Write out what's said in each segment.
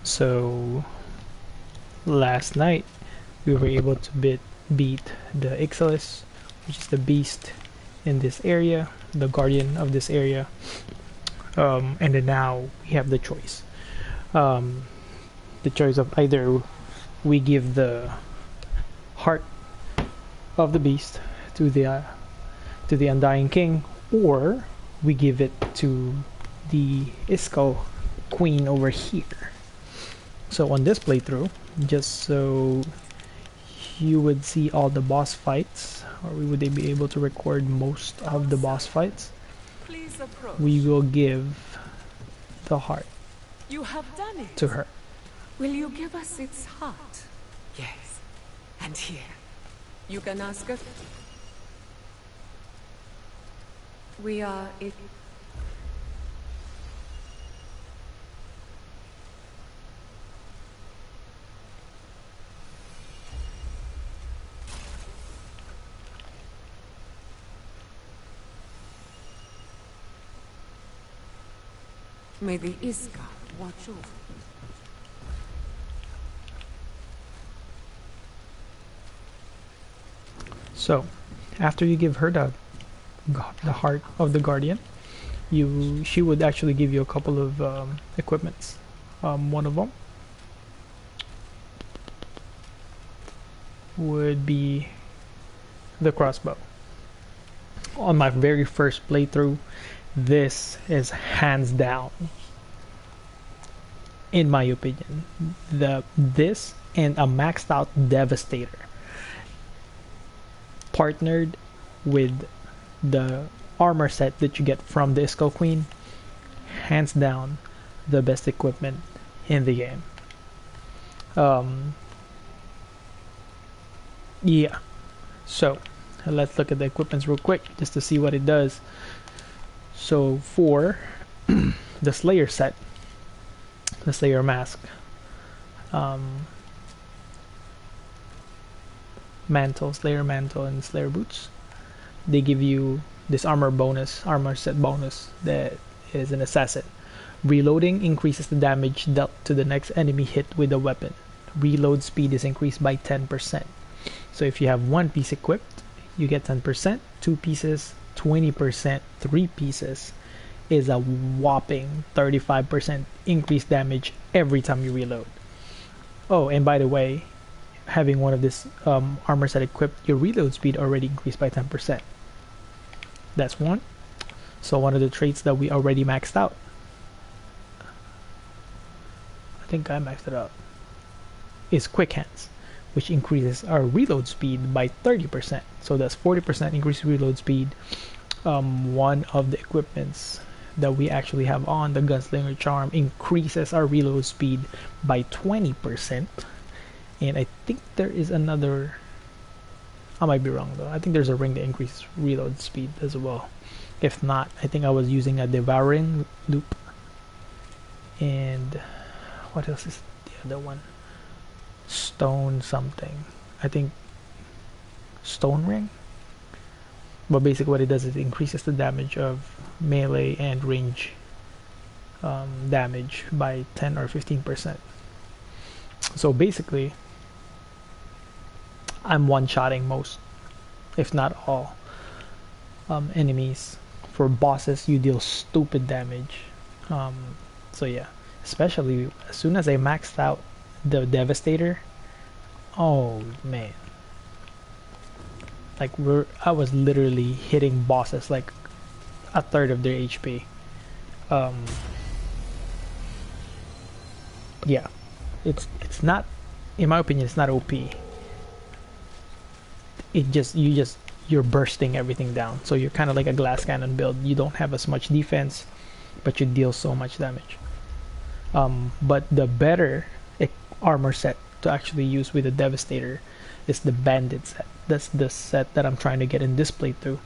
So last night we were able to beat the Ixalis, which is the beast in this area, the guardian of this area. And then now we have the choice. The choice of either we give the heart of the beast to the Undying King, or we give it to the Isco Queen over here. So on this playthrough, just so you would see all the boss fights, or we would be able to record most of the boss fights, we will give the heart You have done it. to her. Will you give us its heart? Yes. And here. You can ask us. We are it. May the Iska watch over. So after you give her the heart of the guardian, she would actually give you a couple of equipments. One of them would be the crossbow. On my very first playthrough, this is hands down, in my opinion, this and a maxed out Devastator partnered with the armor set that you get from the Isco Queen, hands down the best equipment in the game. Yeah, so let's look at the equipments real quick just to see what it does. So for the Slayer set, the Slayer mask, mantle, Slayer mantle, and Slayer boots, they give you this armor set bonus that is an assassin. Reloading increases the damage dealt to the next enemy hit with a weapon. Reload speed is increased by 10%. So if you have one piece equipped, you get 10%, 2 pieces, 20%, 3 pieces is a whopping 35% increased damage every time you reload. Oh, and by the way, having one of this armor set equipped, your reload speed already increased by 10%. That's one. So one of the traits that we already maxed out, I think I maxed it out, is Quick Hands, which increases our reload speed by 30%. So that's 40% increased reload speed. One of the equipments that we actually have on, the Gunslinger Charm, increases our reload speed by 20%. And I think there is another, I might be wrong though, I think there's a ring that increases reload speed as well. If not, I think I was using a Devouring Loop. And what else is the other one? Stone something, I think Stone Ring. But basically what it does is it increases the damage of melee and range damage by 10 or 15%. So basically I'm one-shotting most, if not all, enemies. For bosses you deal stupid damage. So yeah, especially as soon as I maxed out the Devastator, oh man, like I was literally hitting bosses like a third of their HP. Yeah, it's not, in my opinion, it's not OP. You're bursting everything down. So you're kind of like a glass cannon build. You don't have as much defense, but you deal so much damage. But the better armor set to actually use with the Devastator is the Bandit set. That's the set that I'm trying to get in this playthrough.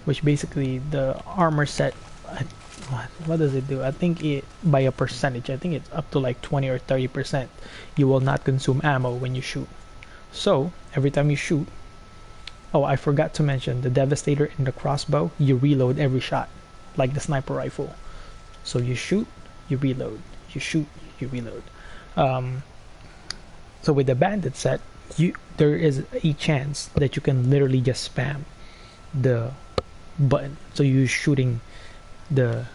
Which basically the armor set, what does it do? I think it, by a percentage, I think it's up to like 20 or 30%. You will not consume ammo when you shoot. So every time you shoot, oh, I forgot to mention the Devastator and the crossbow, you reload every shot like the sniper rifle. So you shoot, you reload, you shoot, you reload. Um, so with the bandit set, there is a chance that you can literally just spam the button. So you're shooting the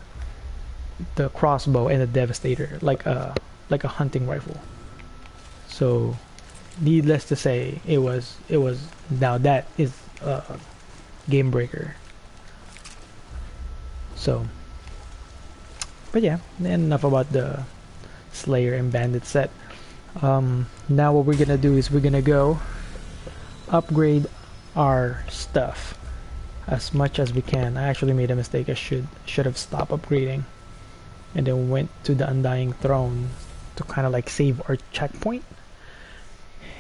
crossbow and the devastator like a hunting rifle. So needless to say, it was now that is a game breaker. So, but yeah, enough about the Slayer and Bandit set. Now what we're gonna do is we're gonna go upgrade our stuff as much as we can. I actually made a mistake. I should have stopped upgrading and then went to the Undying Throne to kind of like save our checkpoint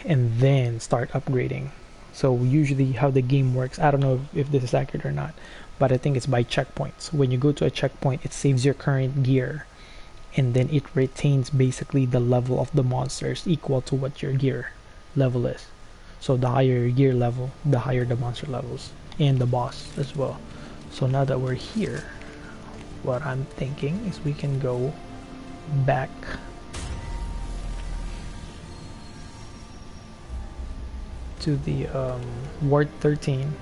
and then start upgrading. So usually how the game works, I don't know if this is accurate or not, but I think it's by checkpoints. When you go to a checkpoint, it saves your current gear and then it retains basically the level of the monsters equal to what your gear level is. So the higher your gear level, the higher the monster levels and the boss as well. So now that we're here, what I'm thinking is we can go back to the Ward 13,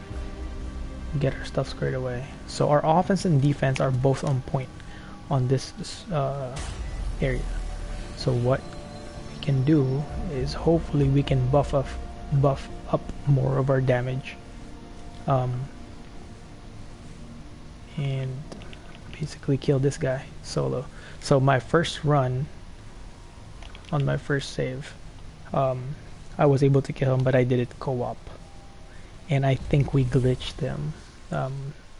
get our stuff squared away. So our offense and defense are both on point on this area. So what we can do is hopefully we can buff up more of our damage, and basically kill this guy solo. So my first run on my first save, I was able to kill him, but I did it co-op, and I think we glitched him.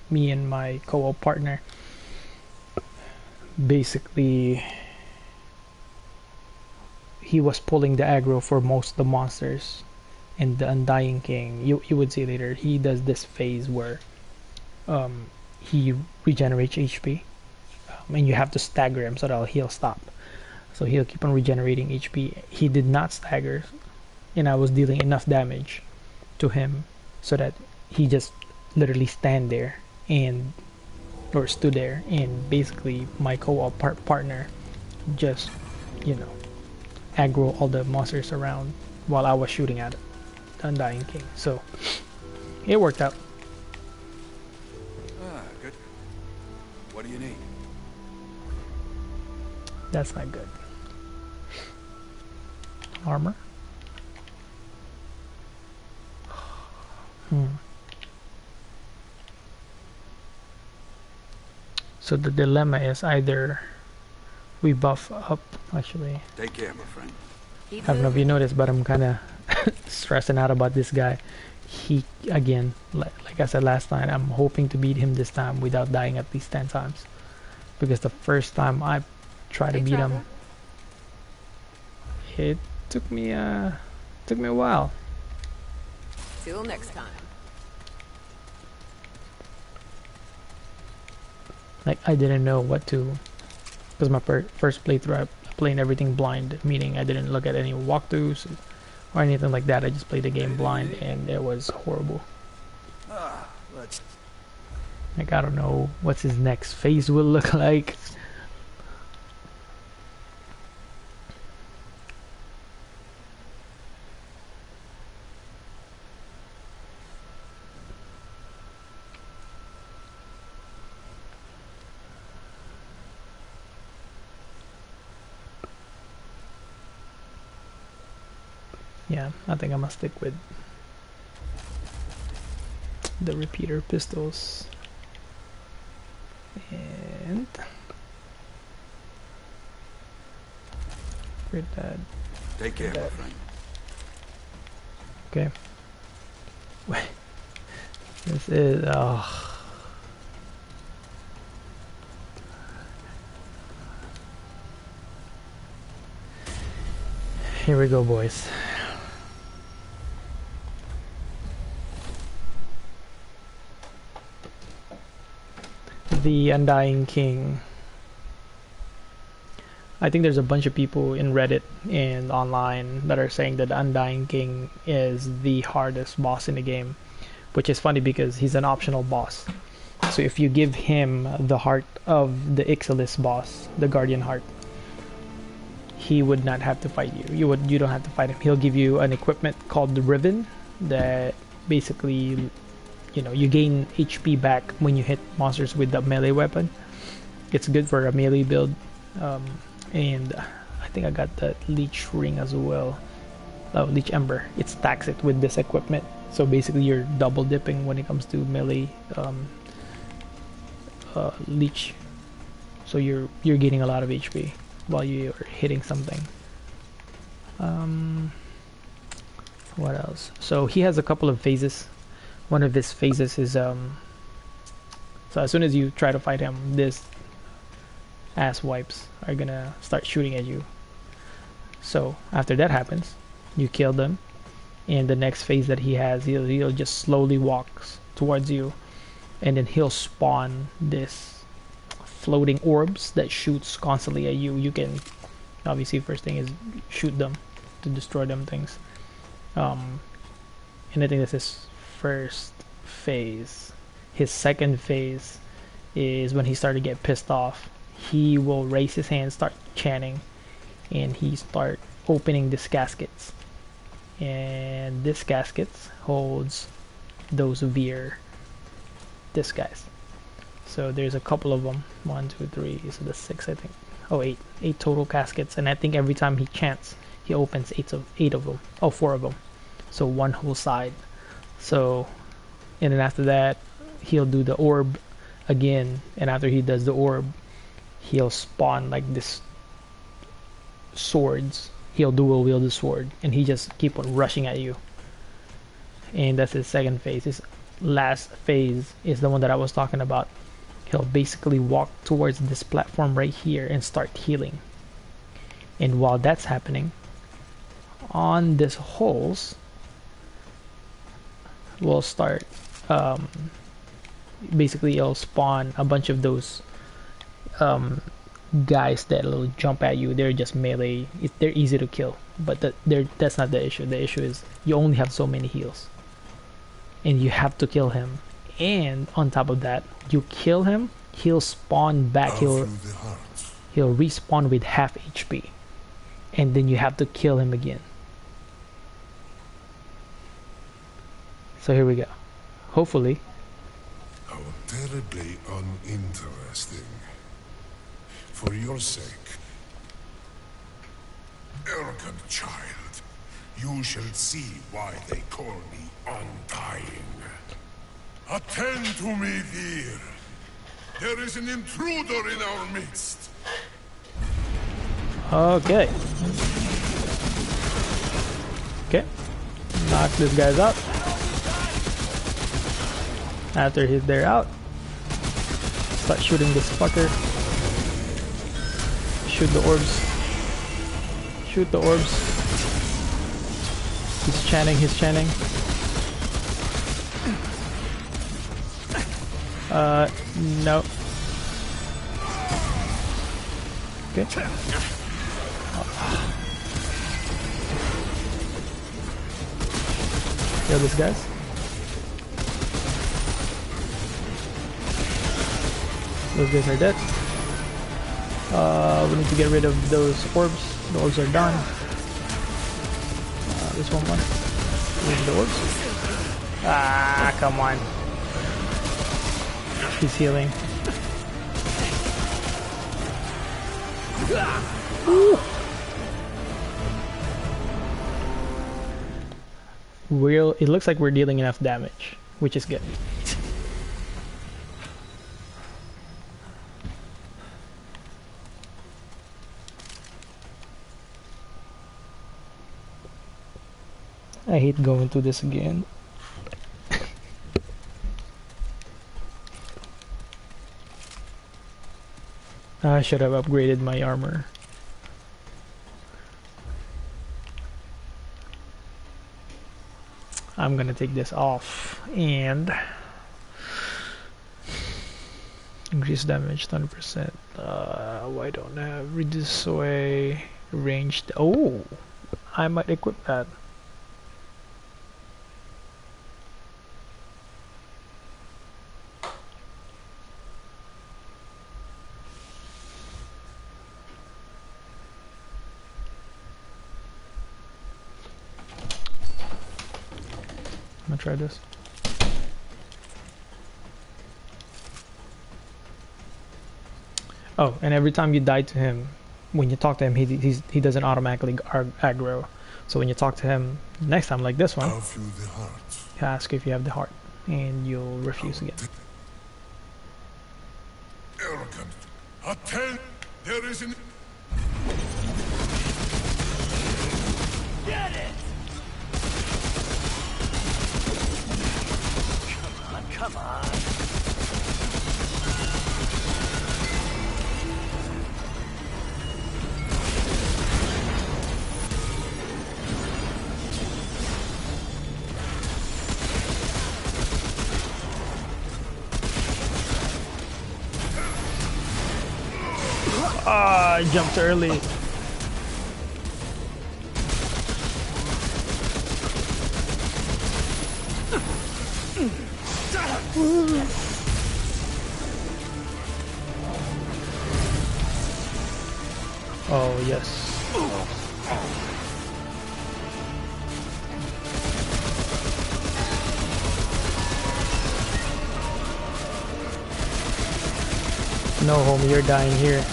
Me and my co-op partner, basically he was pulling the aggro for most of the monsters, and the Undying King, you would see later, he does this phase where he regenerates HP, and you have to stagger him so that he'll stop. So he'll keep on regenerating HP. He did not stagger, and I was dealing enough damage to him so that he just literally stood there and basically my co-op partner just, you know, aggro all the monsters around while I was shooting at the Undying King. So it worked out. Good. What do you need? That's not good. Armor. So the dilemma is either we buff up, actually. Take care, my friend. I don't know if you noticed, but I'm kind of stressing out about this guy. He, again, like I said last time, I'm hoping to beat him this time without dying at least 10 times. Because the first time I tried to beat him, it took me a while. Till next time. Like, I didn't know what to, because my first playthrough I played everything blind, meaning I didn't look at any walkthroughs or anything like that. I just played the game blind, and it was horrible. Like, I don't know what his next phase will look like. Yeah, I think I'm gonna stick with the repeater pistols. And with that. Take care, my friend. Okay. This is here we go, boys. The Undying King. I think there's a bunch of people in Reddit and online that are saying that the Undying King is the hardest boss in the game, which is funny because he's an optional boss. So if you give him the heart of the Ixalis boss, the Guardian Heart, he would not have to fight you. You don't have to fight him. He'll give you an equipment called the Riven that basically, you know, you gain HP back when you hit monsters with the melee weapon. It's good for a melee build, and I think I got the Leech Ring as well. Oh, Leech Ember. It stacks it with this equipment, so basically you're double dipping when it comes to melee leech. So you're gaining a lot of HP while you're hitting something. What else? So he has a couple of phases. One of his phases is so as soon as you try to fight him, this ass wipes are gonna start shooting at you. So after that happens, you kill them, and the next phase that he has, he'll just slowly walks towards you, and then he'll spawn this floating orbs that shoots constantly at you. You can obviously first thing is shoot them to destroy them things. And I think this is first phase. His second phase is when he started to get pissed off. He will raise his hand, start chanting, and he start opening these caskets. And this caskets holds those Veer, this guys. So there's a couple of them. 1, 2, 3. So that's 6, I think. Oh, 8. 8 total caskets. And I think every time he chants, he opens 8 of them. Oh, 4 of them. So one whole side. So, and then after that, he'll do the orb again. And after he does the orb, he'll spawn like this swords. He'll dual wield the sword, and he just keep on rushing at you. And that's his second phase. His last phase is the one that I was talking about. He'll basically walk towards this platform right here and start healing. And while that's happening, on this holes, we'll start basically it'll spawn a bunch of those guys that'll jump at you. They're just melee. They're easy to kill, but that's not the issue. The issue is you only have so many heals, and you have to kill him. And on top of that, you kill him, he'll spawn back. He'll respawn with half HP, and then you have to kill him again. So here we go. Hopefully. How terribly uninteresting. For your sake, arrogant child, you shall see why they call me Undying. Attend to me, Veer. There is an intruder in our midst. Okay. Okay. Knock these guys out. After they're out, start shooting this fucker. Shoot the orbs. Shoot the orbs. He's chanting, no. Okay. Kill these guys. Those guys are dead. We need to get rid of those orbs. The orbs are done. This one more. Use the orbs. Ah, come on. He's healing. Ooh. It looks like we're dealing enough damage, which is good. I hate going through this again. I should have upgraded my armor. I'm gonna take this off and increase damage 20%. Why don't I have reduce sway ranged? Oh, I might equip that. try this. Oh, and every time you die to him, when you talk to him, he doesn't automatically aggro. So when you talk to him next time, like this one, Have you the heart? he asks if you have the heart, and you'll refuse again. Arrogant. Attend. There is an. Get it! Come on. Ah, I jumped early. Oh, yes. No, homie, you're dying here.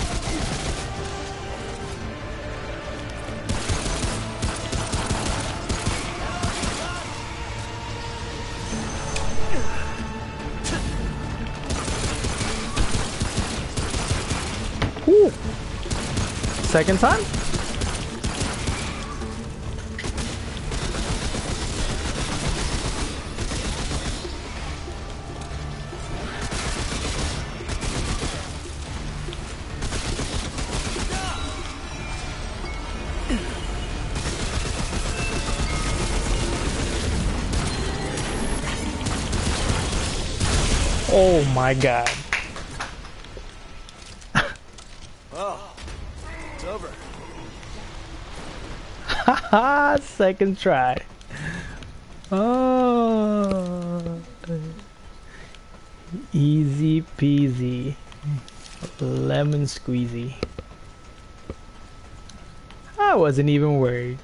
Ooh. Second time? Oh my god. Oh, it's over. Haha, second try. Oh. Easy peasy. Lemon squeezy. I wasn't even worried.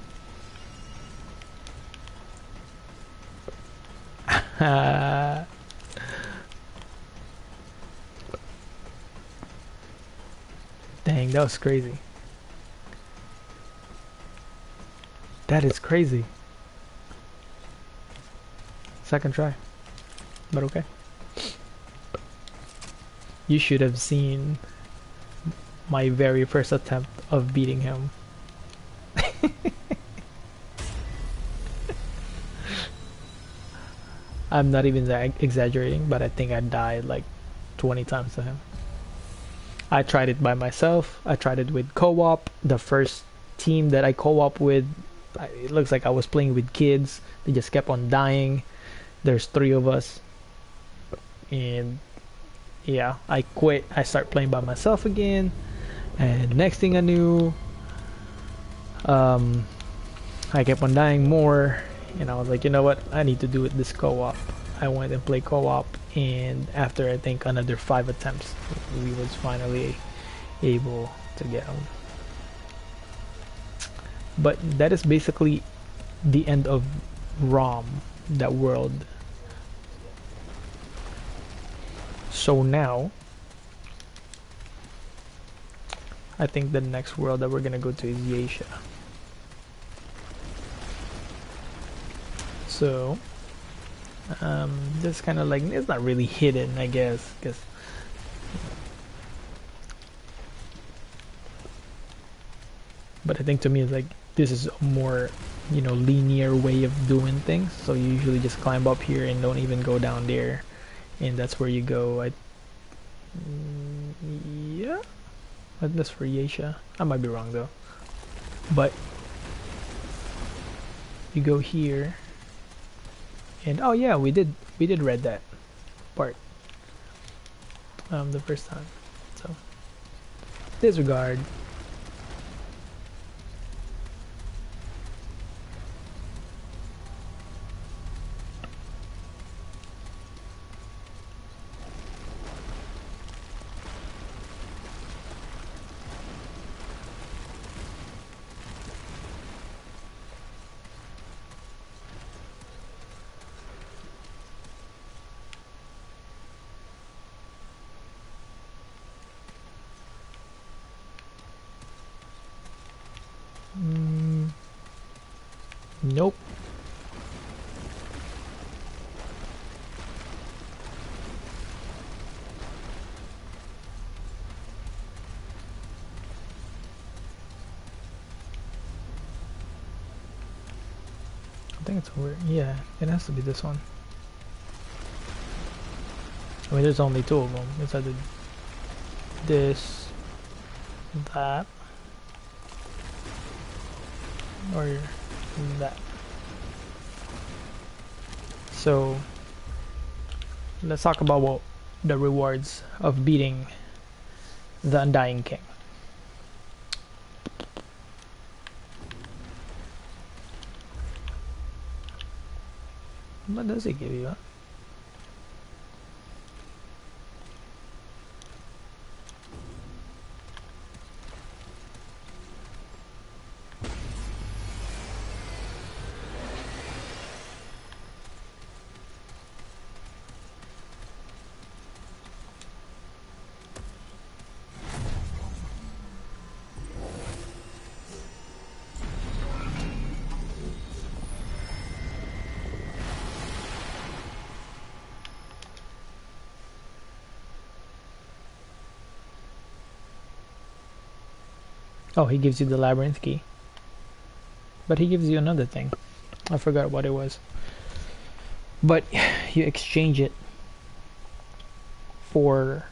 Dang, that was crazy. That is crazy. Second try. But okay. You should have seen my very first attempt of beating him. I'm not even exaggerating, but I think I died like 20 times to him. I tried it by myself. I tried it with co-op. The first team that I co-op with, it looks like I was playing with kids. They just kept on dying. There's 3 of us. And yeah, I quit. I start playing by myself again. And next thing I knew, I kept on dying more. And I was like, you know what? I need to do it this co-op. I went and played co-op, and after I think another 5 attempts, we was finally able to get him. But that is basically the end of ROM, that world. So now, I think the next world that we're gonna go to is Yaesha. So this kind of like, it's not really hidden, I guess, because but I think to me it's like this is a more, you know, linear way of doing things. So you usually just climb up here and don't even go down there, and that's where you go. Yeah, but that's for Yaesha. I might be wrong though, but you go here. And oh yeah, we did read that part the first time. So disregard. Nope. I think it's over. Yeah, it has to be this one. I mean, there's only two of them. It's either this, that, or that. So let's talk about what the rewards of beating the Undying King. What does it give you? Huh? Oh, he gives you the labyrinth key. But he gives you another thing. I forgot what it was. But you exchange it for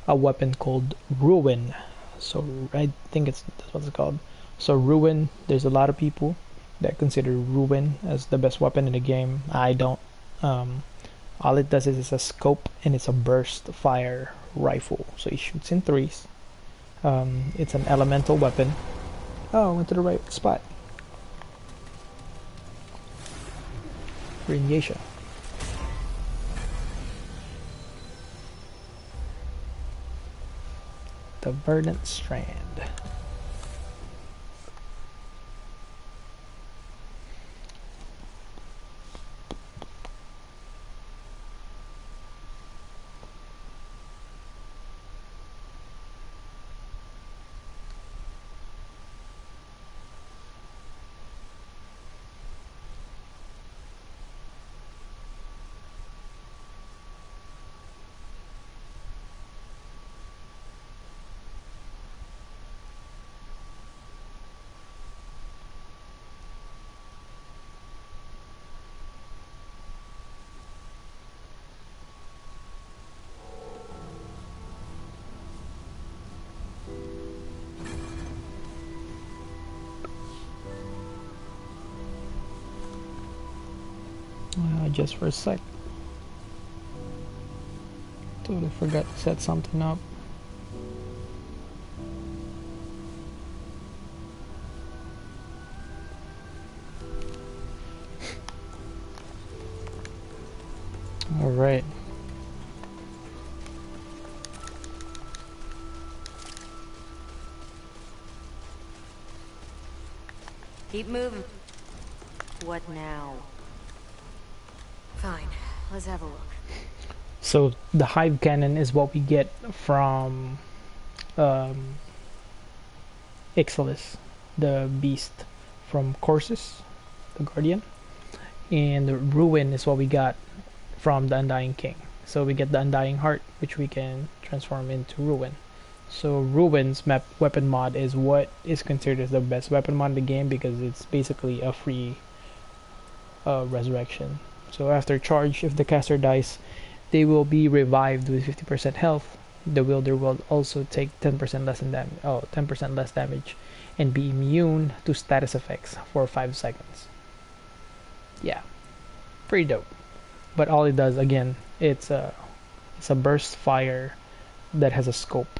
a weapon called Ruin. So I think that's what it's called. So Ruin, there's a lot of people that consider Ruin as the best weapon in the game. I don't. All it does is it's a scope and it's a burst fire rifle. So it shoots in threes. It's an elemental weapon. Oh, I went to the right spot. Radiation. The Verdant Strand. Just for a sec. Totally forgot to set something up. All right. Keep moving. What now? Fine, let's have a look. So the hive cannon is what we get from Ixalis, the beast from Corsus, the guardian, and the ruin is what we got from the Undying King. So we get the Undying Heart, which we can transform into Ruin. So Ruin's weapon mod is what is considered as the best weapon mod in the game because it's basically a free resurrection. So after charge, if the caster dies, they will be revived with 50% health. The wielder will also take 10% less in damage. Oh, 10% less damage, and be immune to status effects for 5 seconds. Yeah, pretty dope. But all it does, again, it's a burst fire that has a scope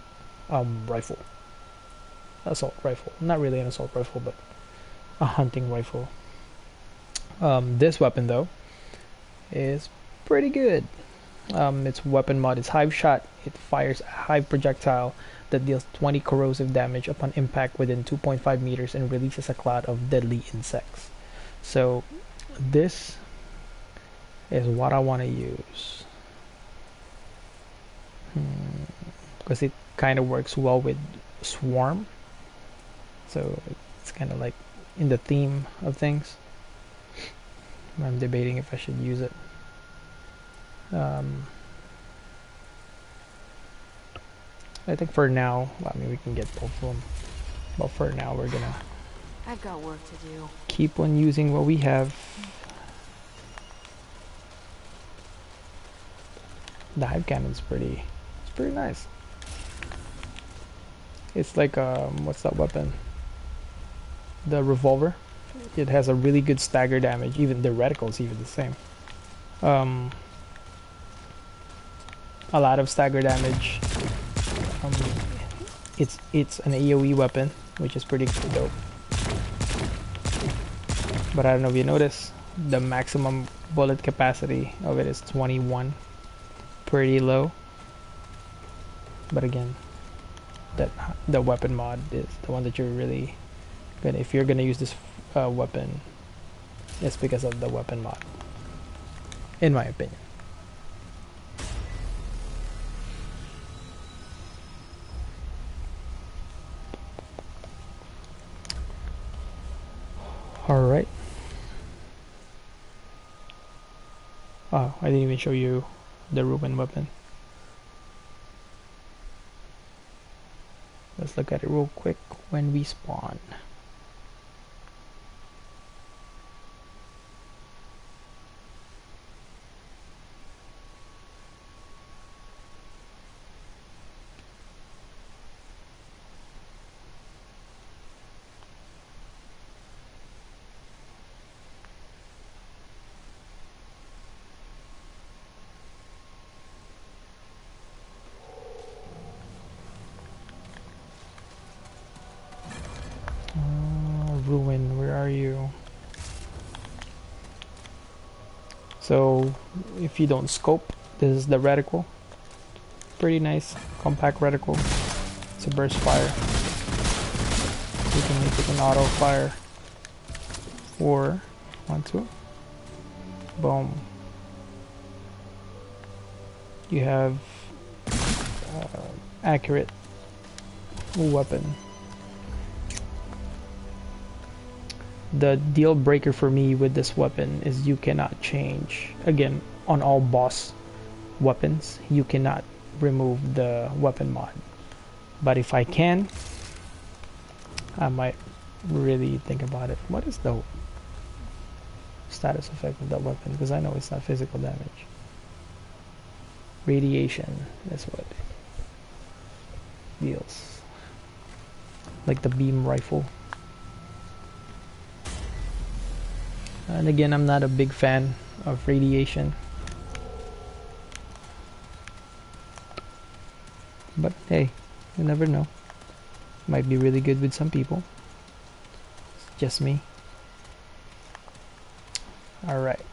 rifle, assault rifle. Not really an assault rifle, but a hunting rifle. This weapon though is pretty good. Its weapon mod is Hive Shot. It fires a hive projectile that deals 20 corrosive damage upon impact within 2.5 meters and releases a cloud of deadly insects. So this is what I want to use because it kind of works well with Swarm. So it's kind of like in the theme of things. I'm debating if I should use it. I think for now, I mean, we can get both of them. But for now, we're gonna I've got work to do. keep on using what we have. The hive cannon's it's pretty nice. It's like, what's that weapon? The revolver. It has a really good stagger damage. Even the reticle's even the same. A lot of stagger damage. It's an AoE weapon, which is pretty dope. But I don't know if you notice, the maximum bullet capacity of it is 21. Pretty low. But again, the weapon mod is the one that you're really gonna, if you're gonna use this weapon, it's because of the weapon mod, in my opinion. Alright. Oh, I didn't even show you the ruin weapon. Let's look at it real quick when we spawn. Ruin, where are you? So if you don't scope, this is the reticle. Pretty nice compact reticle. It's a burst fire. You can make it an auto fire, or one, two, boom. You have accurate weapon. The deal breaker for me with this weapon is you cannot change, again, on all boss weapons, you cannot remove the weapon mod. But if I can, I might really think about it. What is the status effect of that weapon? Because I know it's not physical damage. Radiation, that's what it deals. Like the beam rifle. And again, I'm not a big fan of radiation. But hey, you never know. Might be really good with some people. It's just me. Alright.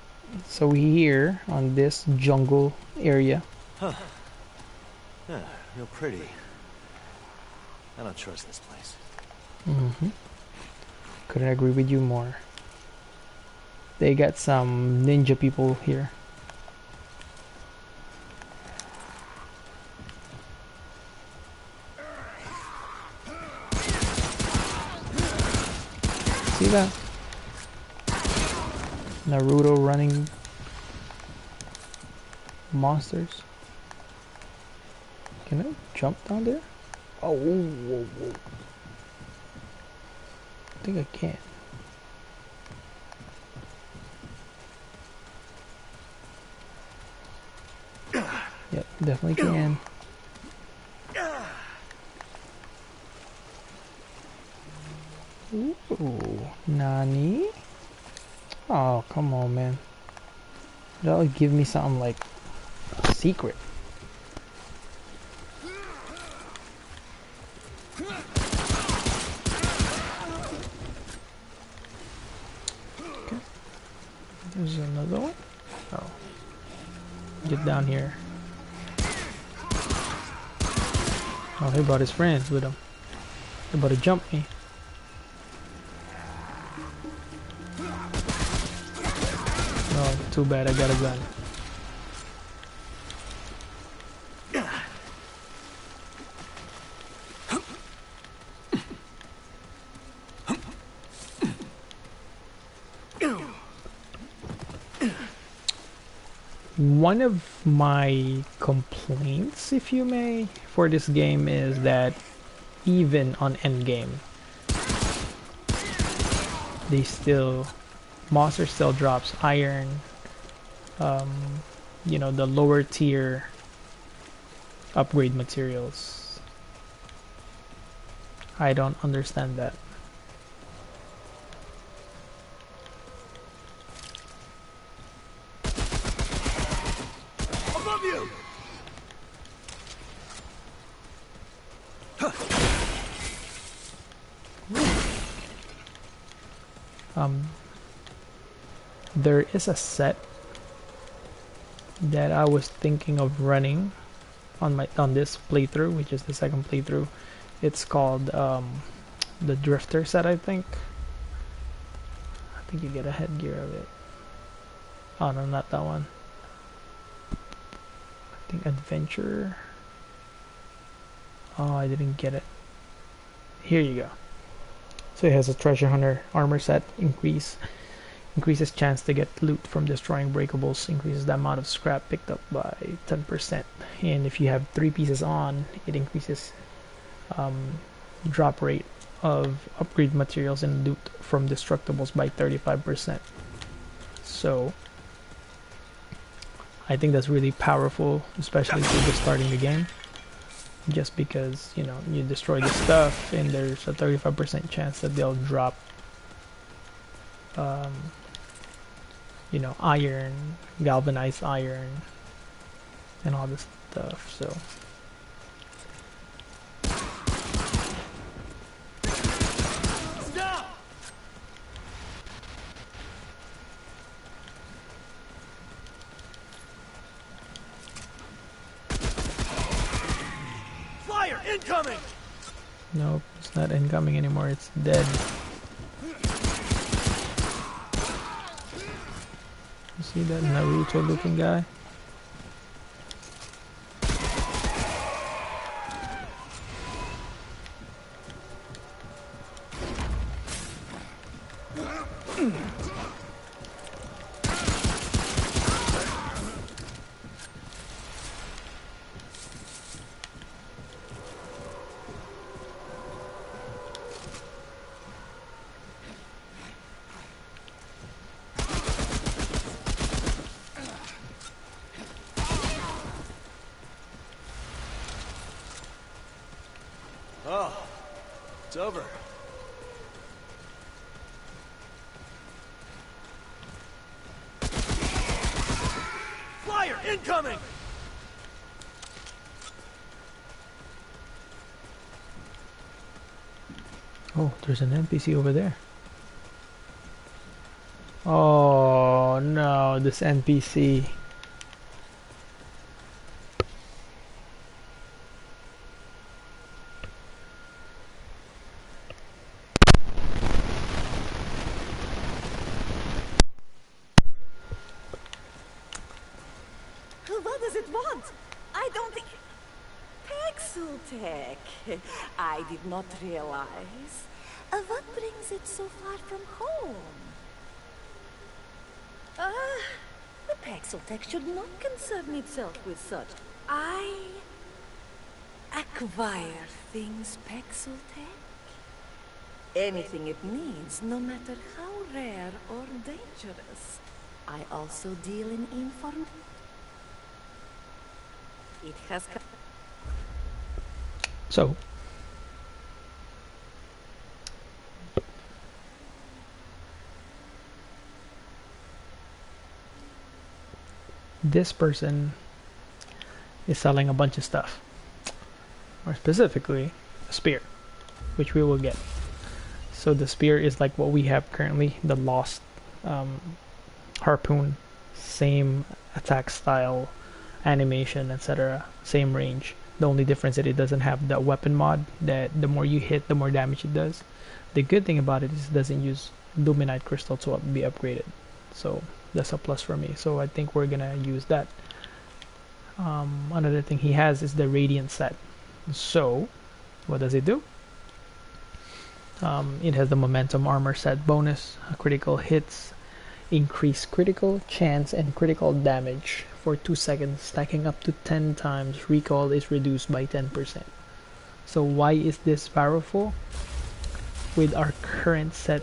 So we're here on this jungle area. Huh. Yeah, real pretty. I don't trust this place. Couldn't agree with you more. They got some ninja people here. See that? Naruto running monsters. Can I jump down there? Oh, whoa, whoa. I think I can. Yep, definitely can. Ooh, Nani? Oh, come on, man. That'll give me something like secret. Okay. There's another one. Oh. Get down here. Oh, he brought his friends with him. They're about to jump me. Oh, too bad I got a gun. One of my complaints, if you may, for this game is that even on endgame, monster still drops iron, you know, the lower tier upgrade materials. I don't understand that. Above you! There is a set that I was thinking of running on this playthrough, which is the second playthrough. It's called the Drifter set, I think. I think you get a headgear of it. Oh no, not that one. I think Adventure. Oh, I didn't get it. Here you go. So it has a treasure hunter armor set. Increases chance to get loot from destroying breakables, increases the amount of scrap picked up by 10%, and if you have 3 pieces on, it increases drop rate of upgrade materials and loot from destructibles by 35%. So I think that's really powerful, especially if you're just starting the game, just because, you know, you destroy the stuff and there's a 35% chance that they'll drop you know, iron, galvanized iron, and all this stuff. So Stop! Fire incoming! nope, it's not incoming anymore, it's dead. You see that Naruto looking guy? Oh, it's over. Fire incoming! Oh, there's an NPC over there. Oh no, this NPC. What does it want? I don't think... Pixeltech. I did not realize. What brings it so far from home? The Pixeltech should not concern itself with such. I acquire things, Pixeltech. Anything it needs, no matter how rare or dangerous. I also deal in informed. It has come. So this person is selling a bunch of stuff, or specifically a spear, which we will get. So the spear is like what we have currently, the lost harpoon, same attack style, animation, etc., same range. The only difference is that it doesn't have that weapon mod that the more you hit, the more damage it does. The good thing about it is it doesn't use luminite crystal to be upgraded, so that's a plus for me. So I think we're gonna use that. Another thing he has is the radiant set. So what does it do? It has the momentum armor set bonus, critical hits, increased critical chance and critical damage for 2 seconds, stacking up to 10 times. Recoil is reduced by 10%. So why is this powerful? With our current set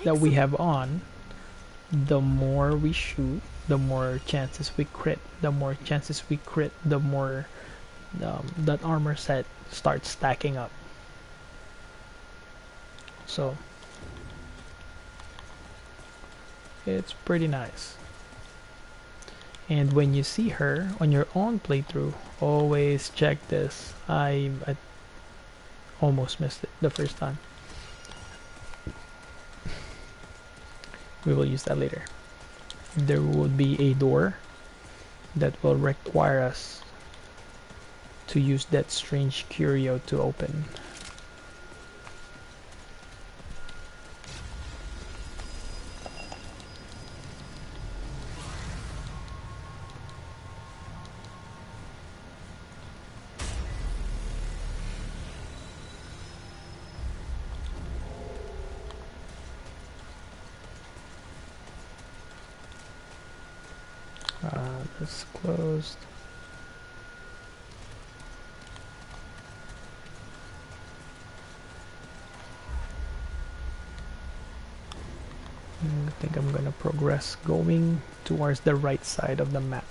that we have on, the more we shoot, the more chances we crit. The more chances we crit, the more that armor set starts stacking up. So it's pretty nice. And when you see her on your own playthrough, always check this. I almost missed it the first time. We will use that later. There would be a door that will require us to use that strange curio to open. This closed. I think I'm gonna progress going towards the right side of the map.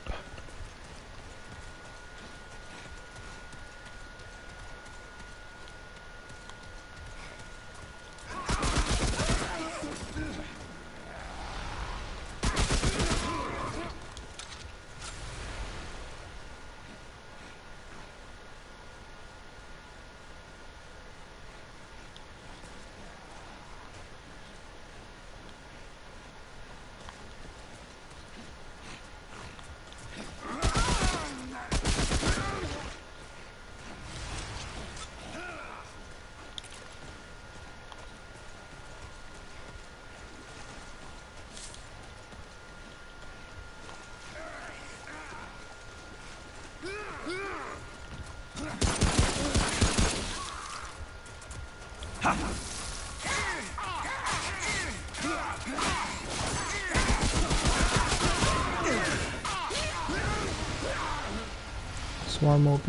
Swarm OP.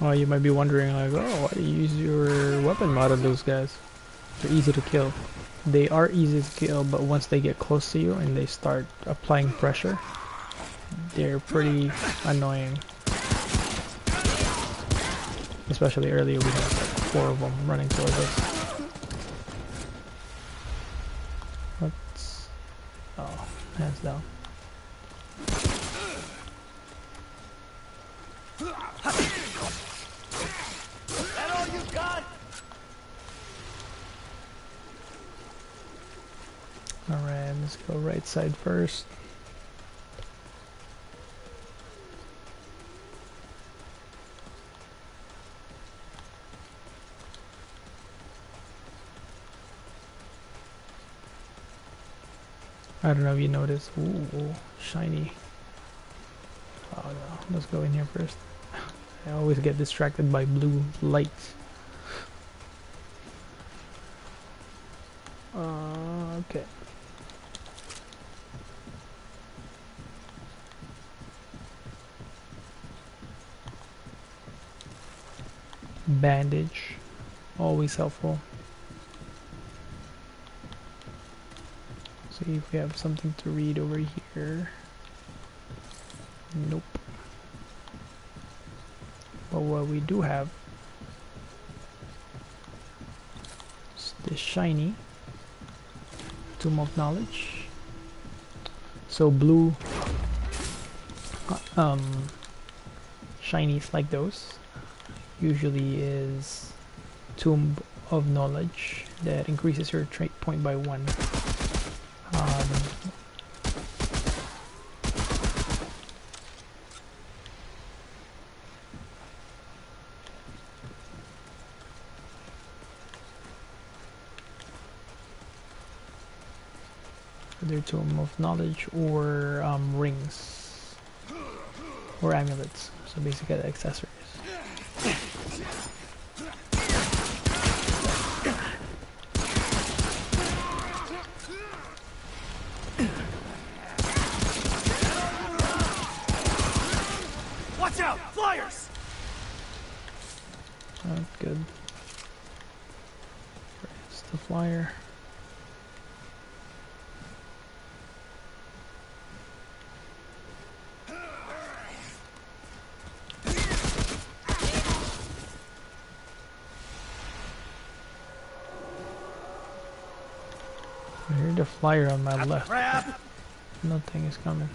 Oh, you might be wondering, like, oh, why do you use your weapon mod on those guys? They're easy to kill. They are easy to kill, but once they get close to you and they start applying pressure, they're pretty annoying. Especially earlier, we had like 4 of them running towards us. What's... oh, hands down. Alright, let's go right side first. I don't know if you noticed. Ooh, shiny. Oh no, let's go in here first. I always get distracted by blue lights. Okay. Bandage, always helpful. See if we have something to read over here. Nope. But what we do have is this shiny Tomb of Knowledge. So blue shinies like those usually is Tomb of Knowledge that increases your trait point by 1. Either Tomb of Knowledge or rings or amulets, so basically accessories. the flyer. I hear the flyer on my left. Nothing is coming.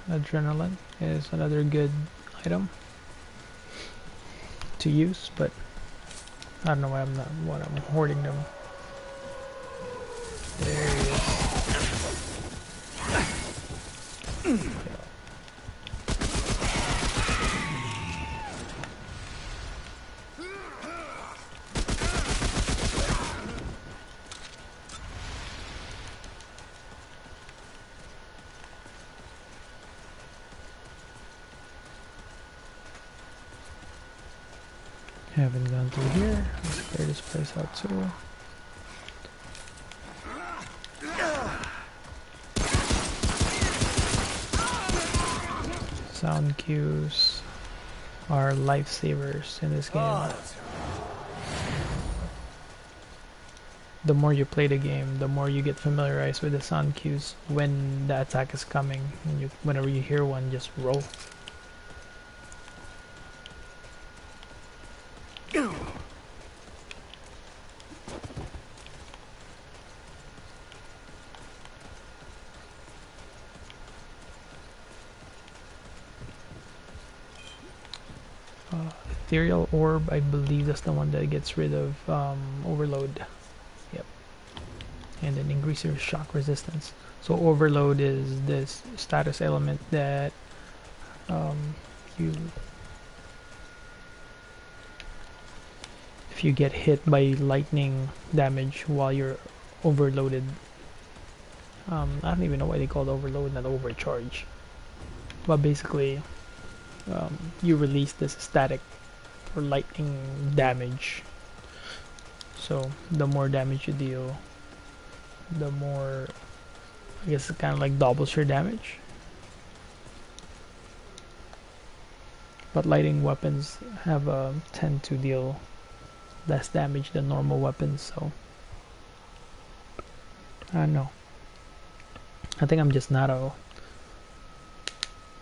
Adrenaline is another good item to use, but I don't know why I'm hoarding them. There he is. Haven't gone through here. Let's clear this place out too. Sound cues are lifesavers in this game. The more you play the game, the more you get familiarized with the sound cues when the attack is coming. And whenever you hear one, just roll. Ethereal orb, I believe that's the one that gets rid of overload. Yep. And then increase your shock resistance. So overload is this status element that if you get hit by lightning damage while you're overloaded. I don't even know why they call it overload, not overcharge. But basically, you release this static or lightning damage. So the more damage you deal, the more, I guess it kind of like doubles your damage. But lightning weapons have tend to deal less damage than normal weapons, so I don't know. I think I'm just not a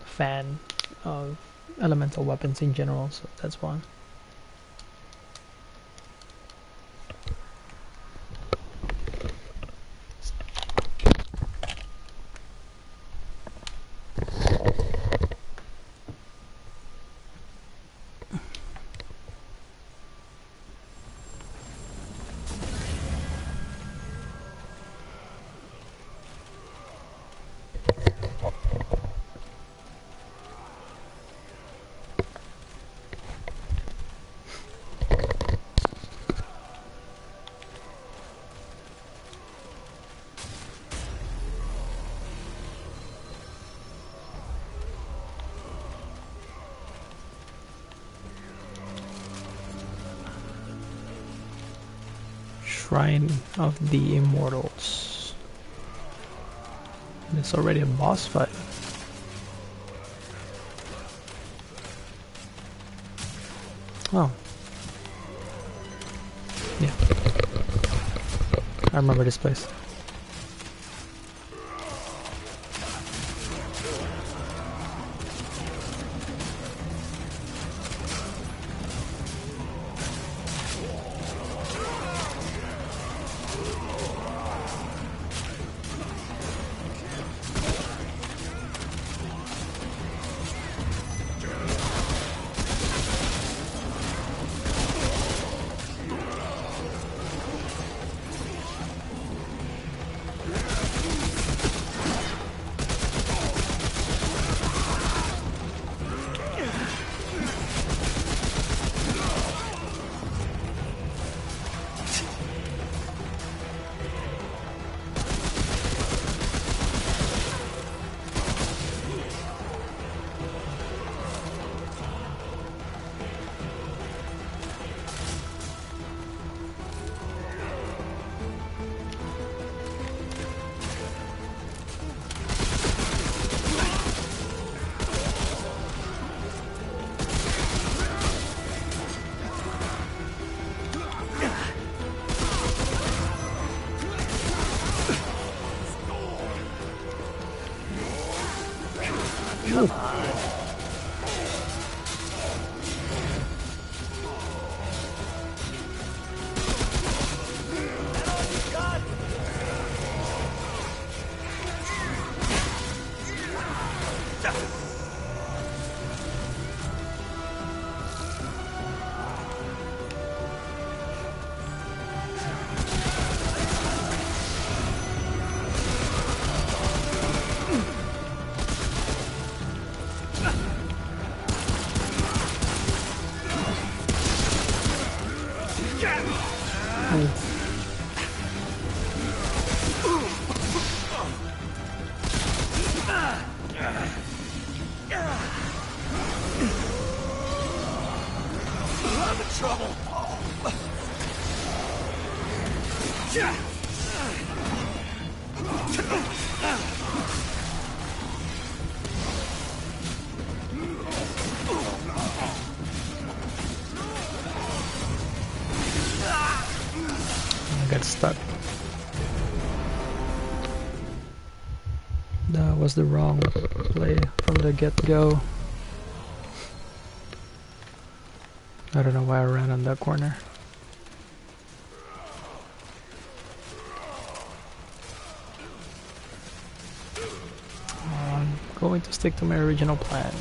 fan of elemental weapons in general, so that's why. Shrine of the Immortals. It's already a boss fight. Oh. Yeah. I remember this place. Got stuck. That was the wrong play from the get-go. I don't know why I ran on that corner. I'm going to stick to my original plan.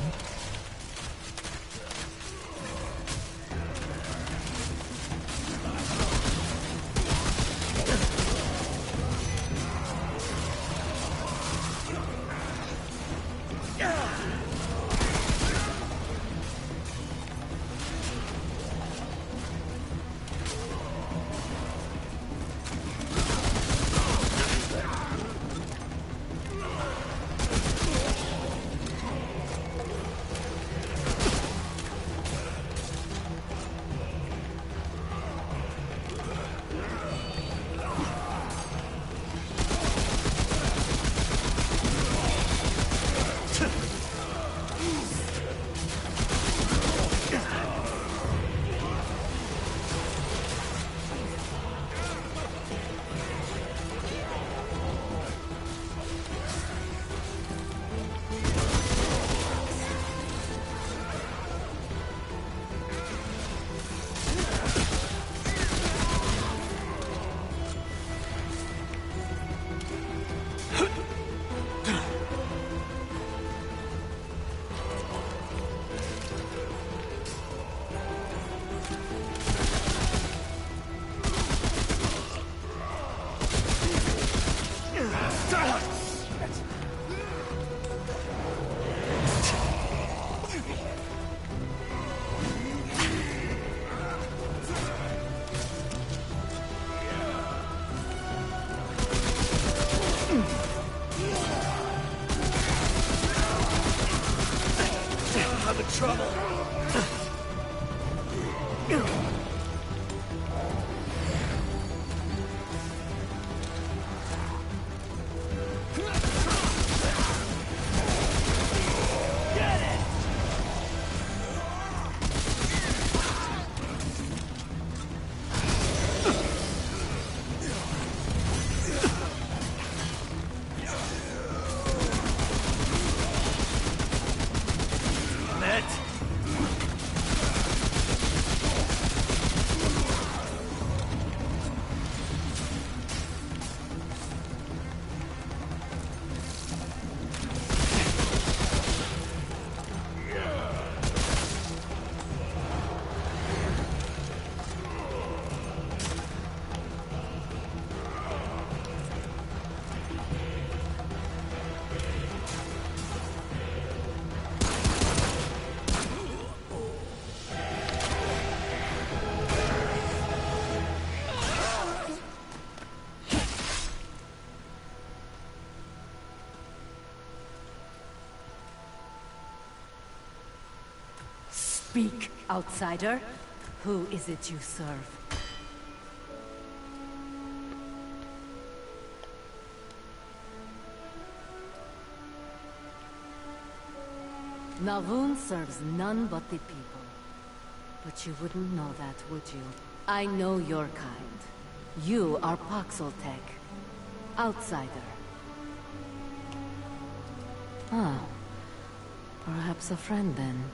Speak, outsider. Who is it you serve? Navun serves none but the people. But you wouldn't know that, would you? I know your kind. You are Paxeltech. Outsider. Ah. Perhaps a friend, then.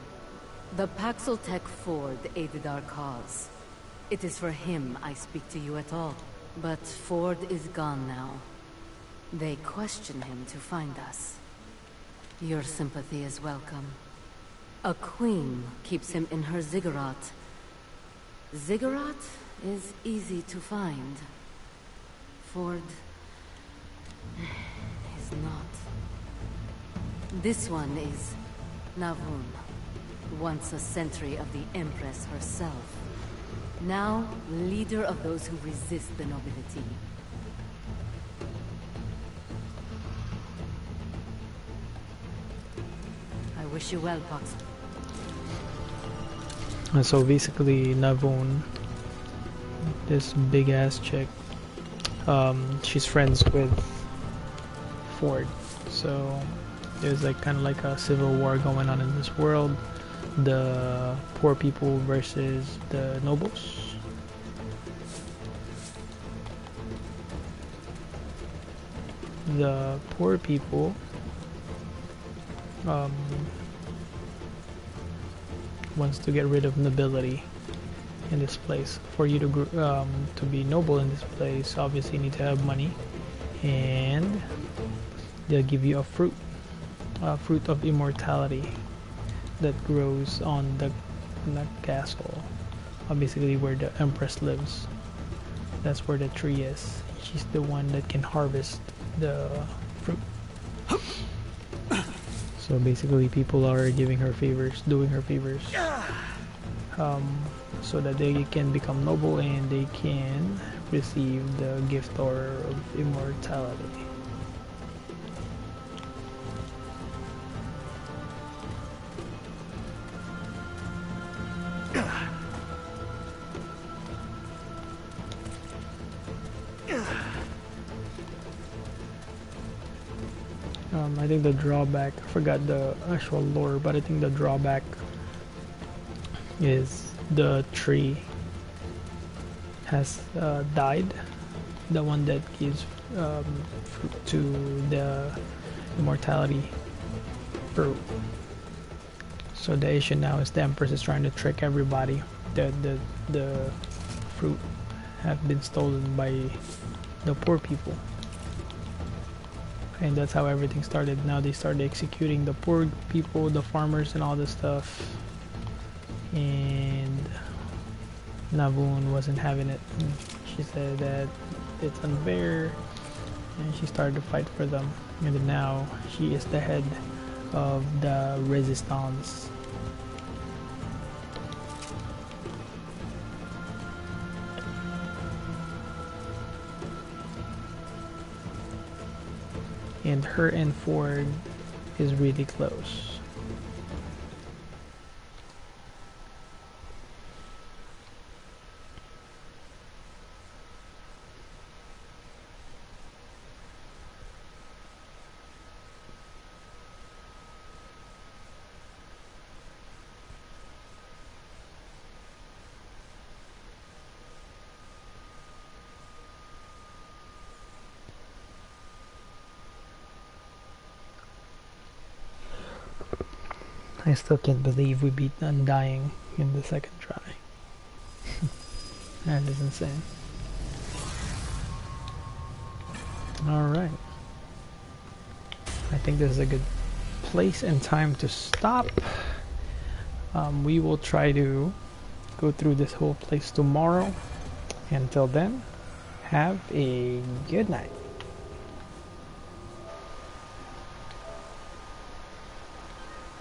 The Paxeltech Ford aided our cause. It is for him I speak to you at all. But Ford is gone now. They question him to find us. Your sympathy is welcome. A queen keeps him in her ziggurat. Ziggurat is easy to find. Ford is not. This one is Navun, once a sentry of the Empress herself. Now, leader of those who resist the nobility. I wish you well, Pox. And so basically, Navon, this big ass chick, she's friends with Ford. So there's like kind of like a civil war going on in this world. The poor people versus the nobles. The poor people wants to get rid of nobility in this place. For you to be noble in this place, obviously you need to have money, and they'll give you a fruit of immortality that grows on the castle, basically where the Empress lives. That's where the tree is. She's the one that can harvest the fruit. So basically people are giving her favors, doing her favors, so that they can become noble and they can receive the gift of immortality. I think the drawback, I forgot the actual lore, but I think the drawback is the tree has died. The one that gives fruit to the immortality fruit. So the issue now is the Empress is trying to trick everybody. The fruit have been stolen by the poor people. And that's how everything started. Now they started executing the poor people, the farmers and all this stuff. And Navun wasn't having it. She said that it's unfair, and she started to fight for them. And now she is the head of the resistance. And her and Ford is really close. I still can't believe we beat Undying in the second try. That is insane. Alright. I think this is a good place and time to stop. We will try to go through this whole place tomorrow. Until then, have a good night.